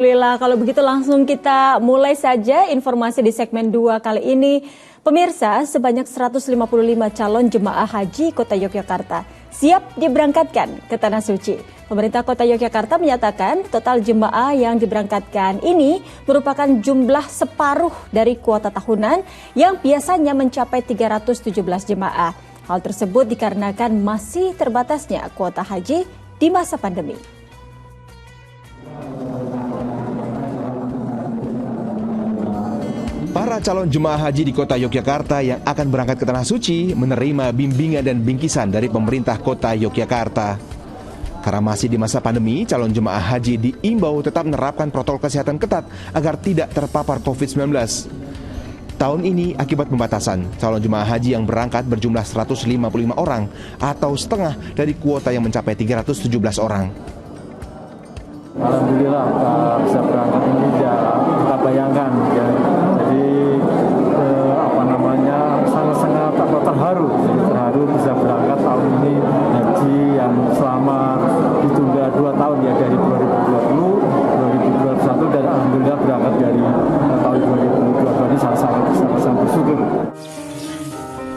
Alhamdulillah, kalau begitu langsung kita mulai saja informasi di segmen 2 kali ini. Pemirsa, sebanyak 155 calon jemaah haji Kota Yogyakarta siap diberangkatkan ke Tanah Suci. Pemerintah Kota Yogyakarta menyatakan total jemaah yang diberangkatkan ini merupakan jumlah separuh dari kuota tahunan yang biasanya mencapai 317 jemaah. Hal tersebut dikarenakan masih terbatasnya kuota haji di masa pandemi. Para calon jemaah haji di Kota Yogyakarta yang akan berangkat ke Tanah Suci menerima bimbingan dan bingkisan dari pemerintah Kota Yogyakarta. Karena masih di masa pandemi, calon jemaah haji diimbau tetap menerapkan protokol kesehatan ketat agar tidak terpapar COVID-19. Tahun ini akibat pembatasan, calon jemaah haji yang berangkat berjumlah 155 orang atau setengah dari kuota yang mencapai 317 orang. Alhamdulillah bisa berangkat ini ya kita bayangkan ya. Jadi sangat-sangat terharu bisa berangkat tahun ini haji yang selama ditunda 2 tahun ya, dari 2020, 2021 dan alhamdulillah berangkat dari tahun 2022 ini sangat bersyukur.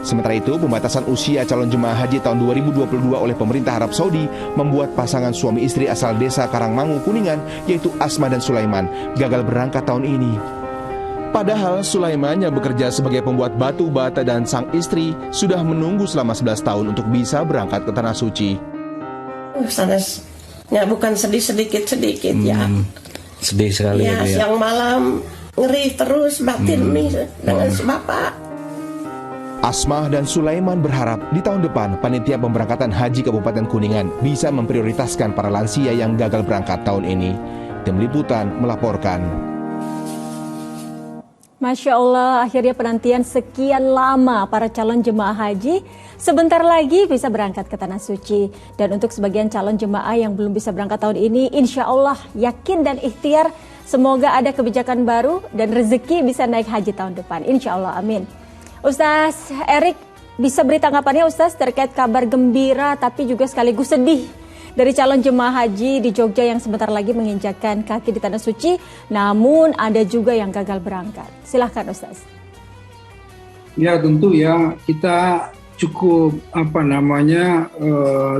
Sementara itu, pembatasan usia calon jemaah haji tahun 2022 oleh pemerintah Arab Saudi membuat pasangan suami istri asal desa Karangmangu, Kuningan, yaitu Asma dan Sulaiman, gagal berangkat tahun ini. Padahal Sulaiman yang bekerja sebagai pembuat batu bata dan sang istri sudah menunggu selama 11 tahun untuk bisa berangkat ke Tanah Suci. Ya bukan sedih sedikit ya. Sedih sekali ya. Siang malam ngeri terus batin nih dengan si bapak. Asma dan Sulaiman berharap di tahun depan panitia pemberangkatan haji Kabupaten Kuningan bisa memprioritaskan para lansia yang gagal berangkat tahun ini. Tim Liputan melaporkan. Masya Allah, akhirnya penantian sekian lama para calon jemaah haji sebentar lagi bisa berangkat ke Tanah Suci. Dan untuk sebagian calon jemaah yang belum bisa berangkat tahun ini, insya Allah yakin dan ikhtiar semoga ada kebijakan baru dan rezeki bisa naik haji tahun depan. Insya Allah, amin. Ustaz Erik, bisa beri tanggapannya Ustaz terkait kabar gembira tapi juga sekaligus sedih dari calon jemaah haji di Jogja yang sebentar lagi menginjakkan kaki di Tanah Suci, namun ada juga yang gagal berangkat. Silahkan Ustaz. Ya tentu ya, kita cukup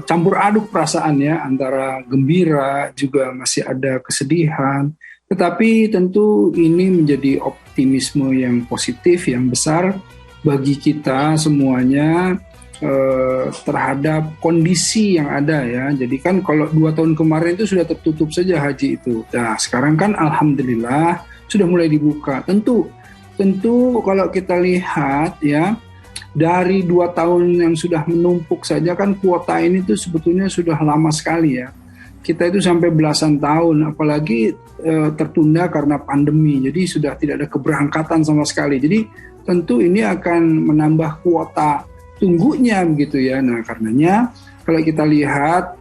campur aduk perasaan ya, antara gembira juga masih ada kesedihan. Tetapi tentu ini menjadi optimisme yang positif, yang besar bagi kita semuanya terhadap kondisi yang ada ya. Jadi kan kalau 2 tahun kemarin itu sudah tertutup saja haji itu. Nah sekarang kan alhamdulillah sudah mulai dibuka. Tentu kalau kita lihat ya, dari 2 tahun yang sudah menumpuk saja kan kuota ini tuh sebetulnya sudah lama sekali ya. Kita itu sampai belasan tahun, apalagi tertunda karena pandemi. Jadi sudah tidak ada keberangkatan sama sekali. Jadi tentu ini akan menambah kuota tunggunya begitu ya. Nah karenanya kalau kita lihat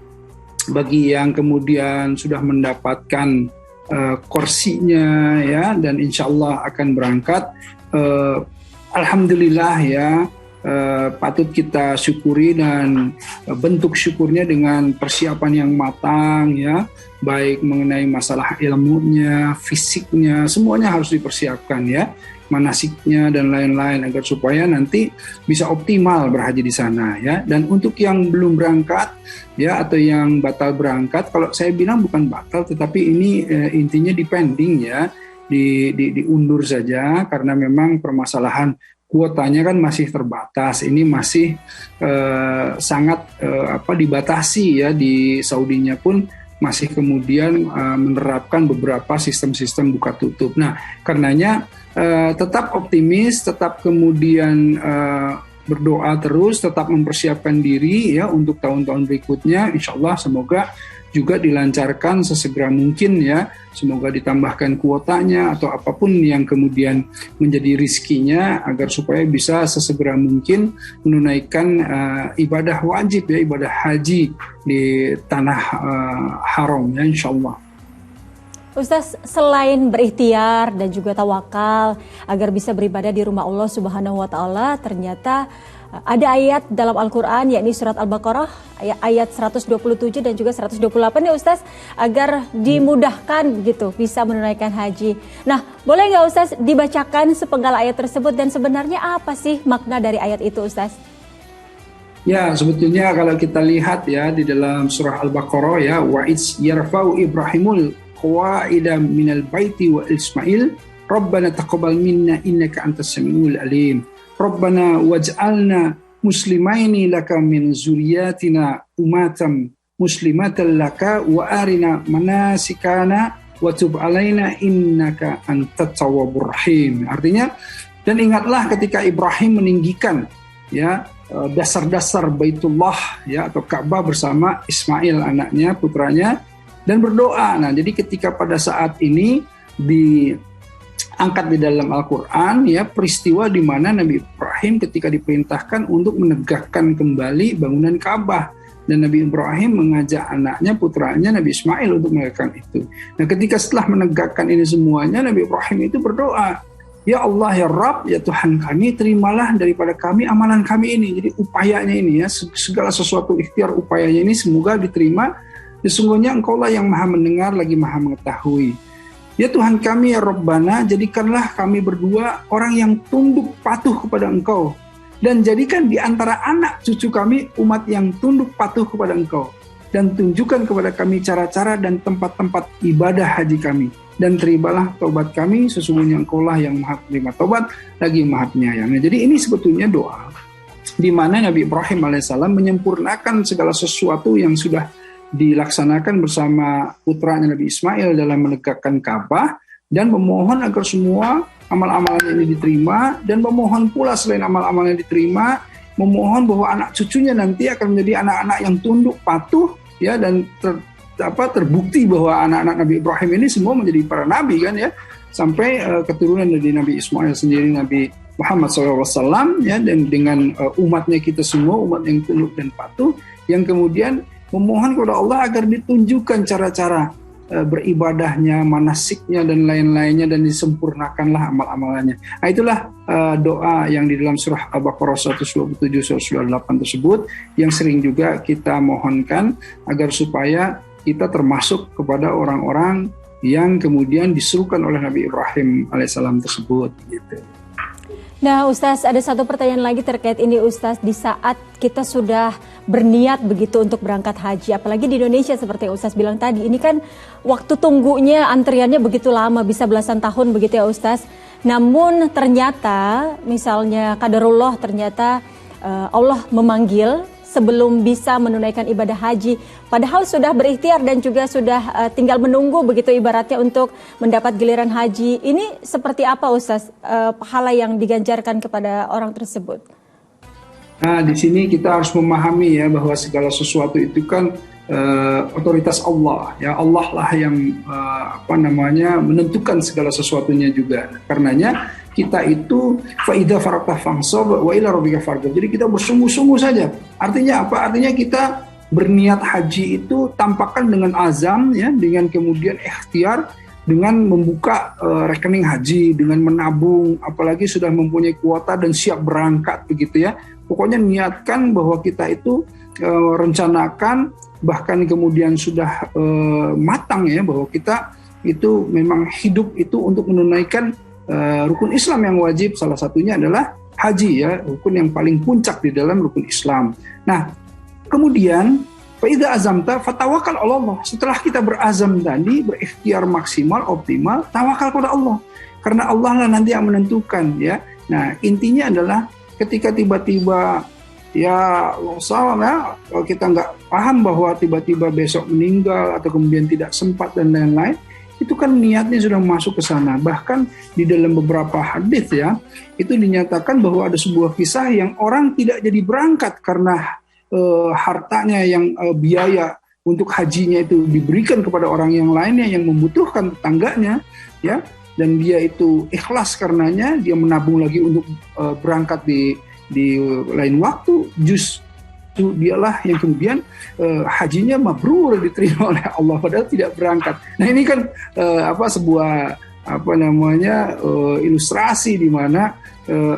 bagi yang kemudian sudah mendapatkan kursinya ya, dan insya Allah akan berangkat, alhamdulillah ya, patut kita syukuri dan bentuk syukurnya dengan persiapan yang matang ya, baik mengenai masalah ilmunya, fisiknya, semuanya harus dipersiapkan ya, manasiknya dan lain-lain agar supaya nanti bisa optimal berhaji di sana ya. Dan untuk yang belum berangkat ya atau yang batal berangkat, kalau saya bilang bukan batal tetapi ini intinya dipending ya, diundur saja karena memang permasalahan kuotanya kan masih terbatas. Ini masih sangat dibatasi ya, di Saudinya pun masih kemudian menerapkan beberapa sistem-sistem buka tutup. Nah, karenanya tetap optimis, tetap kemudian berdoa terus, tetap mempersiapkan diri ya untuk tahun-tahun berikutnya. Insya Allah semoga juga dilancarkan sesegera mungkin ya. Semoga ditambahkan kuotanya atau apapun yang kemudian menjadi rizkinya agar supaya bisa sesegera mungkin menunaikan ibadah wajib ya, ibadah haji di tanah haram ya, insya Allah. Ustaz, selain berikhtiar dan juga tawakal agar bisa beribadah di rumah Allah Subhanahu wa taala, ternyata ada ayat dalam Al-Quran, yakni surat Al-Baqarah ayat 127 dan juga 128 ya Ustaz, agar dimudahkan begitu bisa menunaikan haji. Nah, boleh nggak Ustaz dibacakan sepenggal ayat tersebut dan sebenarnya apa sih makna dari ayat itu Ustaz? Ya, sebetulnya kalau kita lihat ya di dalam surah Al-Baqarah ya, wa iz yarfa'u Ibrahimul qawaida minal baiti wa Ismail, Rabbana taqabbal minna innaka antas samiul alim. Rabbana waj'alna muslimaini laka min zuriyatina umatam muslimatan laka wa arina manasikana wa tub alaina innaka antat tawwabur rahim. Artinya, dan ingatlah ketika Ibrahim meninggikan ya dasar-dasar Baitullah ya atau Ka'bah bersama Ismail anaknya, putranya, dan berdoa. Nah, jadi ketika pada saat ini diangkat di dalam Al-Quran ya peristiwa di mana Nabi Ibrahim ketika diperintahkan untuk menegakkan kembali bangunan Ka'bah, dan Nabi Ibrahim mengajak anaknya, putranya Nabi Ismail untuk menegakkan itu. Nah, ketika setelah menegakkan ini semuanya, Nabi Ibrahim itu berdoa, ya Allah ya Rabb, ya Tuhan kami, terimalah daripada kami amalan kami ini. Jadi upayanya ini ya, segala sesuatu ikhtiar upayanya ini semoga diterima. Sesungguhnya Engkaulah yang maha mendengar lagi maha mengetahui. Ya Tuhan kami ya Rabbana, jadikanlah kami berdua orang yang tunduk patuh kepada Engkau, dan jadikan di antara anak cucu kami umat yang tunduk patuh kepada Engkau, dan tunjukkan kepada kami cara-cara dan tempat-tempat ibadah haji kami, dan terimalah taubat kami, sesungguhnya Engkaulah yang maha penerima taubat lagi maha penyayang. Nah, jadi ini sebetulnya doa di mana Nabi Ibrahim alaihissalam menyempurnakan segala sesuatu yang sudah dilaksanakan bersama putranya Nabi Ismail dalam menegakkan Ka'bah, dan memohon agar semua amal-amalnya ini diterima, dan memohon pula selain amal-amalnya diterima, memohon bahwa anak cucunya nanti akan menjadi anak-anak yang tunduk patuh ya, dan terbukti bahwa anak-anak Nabi Ibrahim ini semua menjadi para nabi kan ya, sampai keturunan dari Nabi Ismail sendiri, Nabi Muhammad SAW ya, dan dengan umatnya kita semua umat yang tunduk dan patuh, yang kemudian memohon kepada Allah agar ditunjukkan cara-cara beribadahnya, manasiknya, dan lain-lainnya, dan disempurnakanlah amal-amalannya. Nah, itulah doa yang di dalam surah Al-Baqarah 127-128 tersebut, yang sering juga kita mohonkan agar supaya kita termasuk kepada orang-orang yang kemudian disuruhkan oleh Nabi Ibrahim alaihissalam tersebut gitu. Nah Ustaz, ada satu pertanyaan lagi terkait ini Ustaz. Di saat kita sudah berniat begitu untuk berangkat haji, apalagi di Indonesia seperti yang Ustaz bilang tadi, ini kan waktu tunggunya, antriannya begitu lama, bisa belasan tahun begitu ya Ustaz. Namun ternyata misalnya qadarullah, ternyata Allah memanggil sebelum bisa menunaikan ibadah haji, padahal sudah berikhtiar dan juga sudah tinggal menunggu begitu ibaratnya untuk mendapat giliran haji. Ini seperti apa Ustaz pahala yang diganjarkan kepada orang tersebut? Nah, di sini kita harus memahami ya bahwa segala sesuatu itu kan otoritas Allah ya, Allah lah yang menentukan segala sesuatunya juga. Karenanya kita itu faida farakta fangsab wa ila rabbika farghab. Jadi kita bersungguh-sungguh saja. Artinya apa? Artinya kita berniat haji itu tampakkan dengan azam ya, dengan kemudian ikhtiar, dengan membuka rekening haji, dengan menabung, apalagi sudah mempunyai kuota dan siap berangkat begitu ya. Pokoknya niatkan bahwa kita itu rencanakan, bahkan kemudian sudah matang ya, bahwa kita itu memang hidup itu untuk menunaikan rukun Islam yang wajib. Salah satunya adalah haji ya, rukun yang paling puncak di dalam rukun Islam. Nah, kemudian faida azamta fatawakal Allah. Setelah kita berazam tadi, berikhtiar maksimal, optimal, tawakal kepada Allah. Karena Allah lah nanti yang menentukan ya. Nah, intinya adalah ketika tiba-tiba ya salam ya, kalau kita nggak paham bahwa tiba-tiba besok meninggal atau kemudian tidak sempat dan lain-lain, itu kan niatnya sudah masuk ke sana. Bahkan di dalam beberapa hadis ya, itu dinyatakan bahwa ada sebuah kisah yang orang tidak jadi berangkat karena hartanya yang biaya untuk hajinya itu diberikan kepada orang yang lainnya yang membutuhkan, tetangganya ya, dan dia itu ikhlas karenanya, dia menabung lagi untuk berangkat di lain waktu, dialah yang kemudian hajinya mabrur, diterima oleh Allah padahal tidak berangkat. Nah ini kan sebuah ilustrasi di mana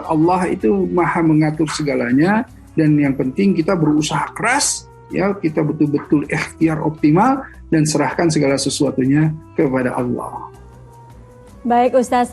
Allah itu maha mengatur segalanya, dan yang penting kita berusaha keras, ya, kita betul-betul ikhtiar optimal dan serahkan segala sesuatunya kepada Allah. Baik Ustaz.